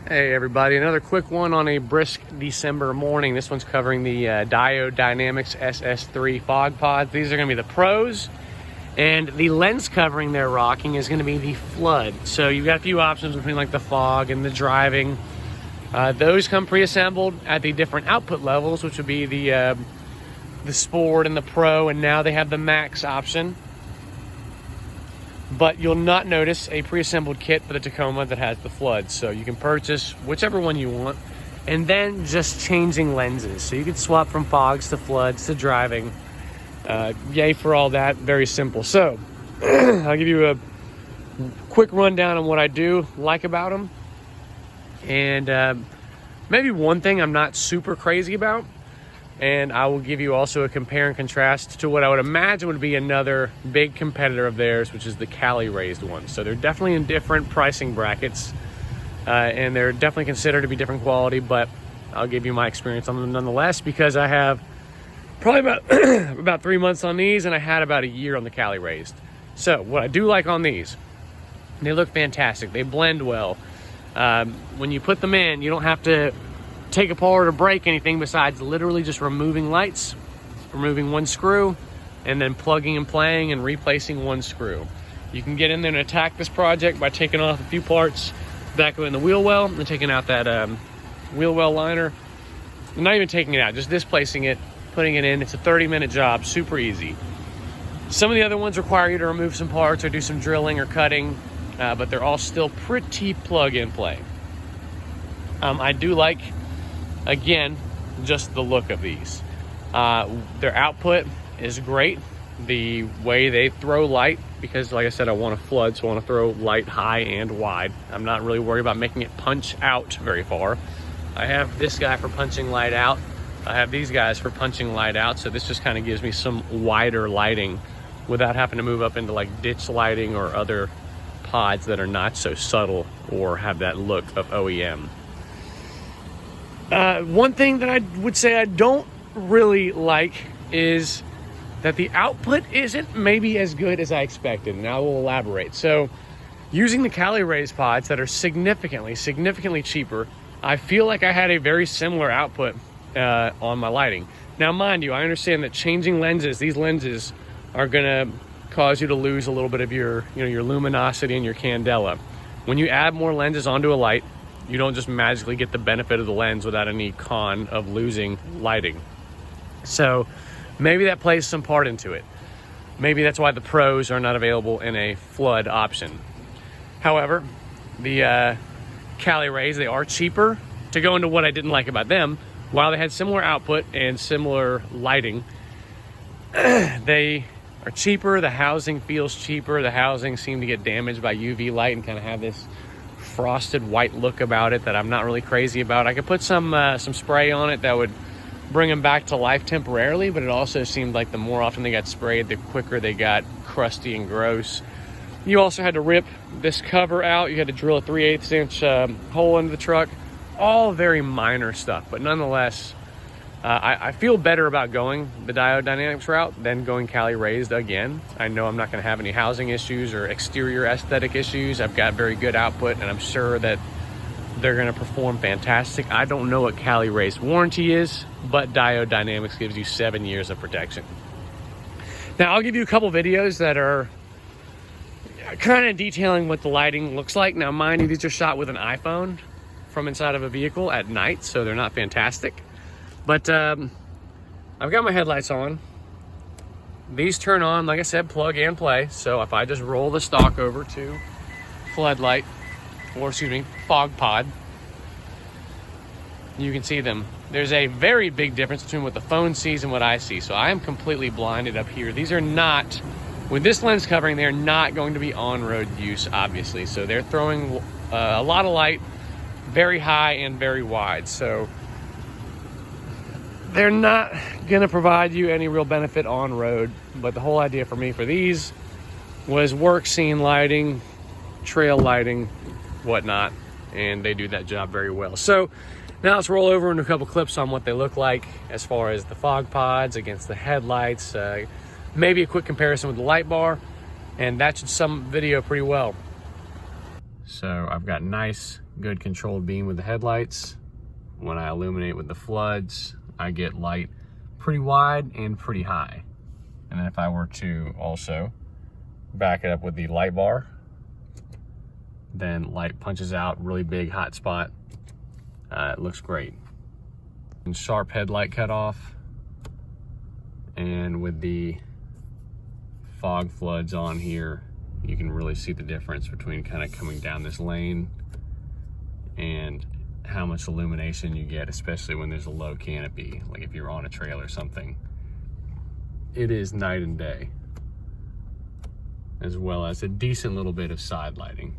Hey everybody, another quick one on a brisk December morning. This one's covering the Diode Dynamics SS3 fog pods. These are going to be the pros, and the lens covering they're rocking is going to be the flood. So you've got a few options between like the fog and the driving. Those come pre-assembled at the different output levels, which would be the Sport and the Pro, and now they have the Max option. But you'll not notice a pre-assembled kit for the Tacoma that has the flood. So you can purchase whichever one you want, and then just changing lenses. So you can swap from fogs to floods to driving. Yay for all that, very simple. So I'll give you a quick rundown on what I do like about them. And maybe one thing I'm not super crazy about. And I will give you also a compare and contrast to what I would imagine would be another big competitor of theirs, which is the Cali Raised one. So they're definitely in different pricing brackets, and they're definitely considered to be different quality, but I'll give you my experience on them nonetheless, because I have probably about 3 months on these, and I had about a year on the Cali Raised. So what I do like on these, they look fantastic. They blend well. When you put them in, you don't have to take apart or break anything besides literally just removing lights, removing one screw, and then plugging and playing and replacing one screw. You can get in there and attack this project by taking off a few parts back in the wheel well and taking out that wheel well liner. Not even taking it out, just displacing it, putting it in. It's a 30-minute job, super easy. Some of the other ones require you to remove some parts or do some drilling or cutting, but they're all still pretty plug and play. I do like, again, just the look of these. Their output is great. The way they throw light, because like I said, I want to flood, so I want to throw light high and wide. I'm not really worried about making it punch out very far. I have this guy for punching light out. I have these guys for punching light out, so this just kind of gives me some wider lighting without having to move up into like ditch lighting or other pods that are not so subtle or have that look of OEM. One thing that I would say I don't really like is that the output isn't maybe as good as I expected, and I will elaborate. So using the Cali Raised pods that are significantly cheaper, I feel like I had a very similar output on my lighting. Now, mind you, I understand that changing lenses, these lenses are gonna cause you to lose a little bit of your luminosity and your candela. When you add more lenses onto a light, you don't just magically get the benefit of the lens without any con of losing lighting. So maybe that plays some part into it. Maybe that's why the pros are not available in a flood option. However, the Cali Raised, they are cheaper. To go into what I didn't like about them, while they had similar output and similar lighting, they are cheaper. The housing feels cheaper. The housing seemed to get damaged by UV light and kind of have this frosted white look about it that I'm not really crazy about. I could put some spray on it that would bring them back to life temporarily, but it also seemed like the more often they got sprayed, the quicker they got crusty and gross. You also had to rip this cover out. You had to drill a 3/8 inch hole into the truck. All very minor stuff, but nonetheless, I feel better about going the Diode Dynamics route than going Cali Raised again. I know I'm not going to have any housing issues or exterior aesthetic issues. I've got very good output, and I'm sure that they're going to perform fantastic. I don't know what Cali Raised warranty is, but Diode Dynamics gives you 7 years of protection. Now, I'll give you a couple videos that are kind of detailing what the lighting looks like. Now, mind you, these are shot with an iPhone from inside of a vehicle at night, so they're not fantastic. But I've got my headlights on. These turn on, like I said, plug and play. So if I just roll the stock over to floodlight, or excuse me, fog pod, you can see them. There's a very big difference between what the phone sees and what I see. So I am completely blinded up here. These are not, with this lens covering, they're not going to be on-road use, obviously. So they're throwing a lot of light, very high and very wide. So they're not gonna provide you any real benefit on road, but the whole idea for me for these was work scene lighting, trail lighting, whatnot, and they do that job very well. So now let's roll over into a couple clips on what they look like as far as the fog pods against the headlights, maybe a quick comparison with the light bar, and that should sum video pretty well. So I've got nice, good controlled beam with the headlights. When I illuminate with the floods, I get light pretty wide and pretty high. And then if I were to also back it up with the light bar, then light punches out, really big hot spot. It looks great. And sharp headlight cutoff. And with the fog floods on here, you can really see the difference between kind of coming down this lane and how much illumination you get, especially when there's a low canopy, like if you're on a trail or something. It is night and day, as well as a decent little bit of side lighting.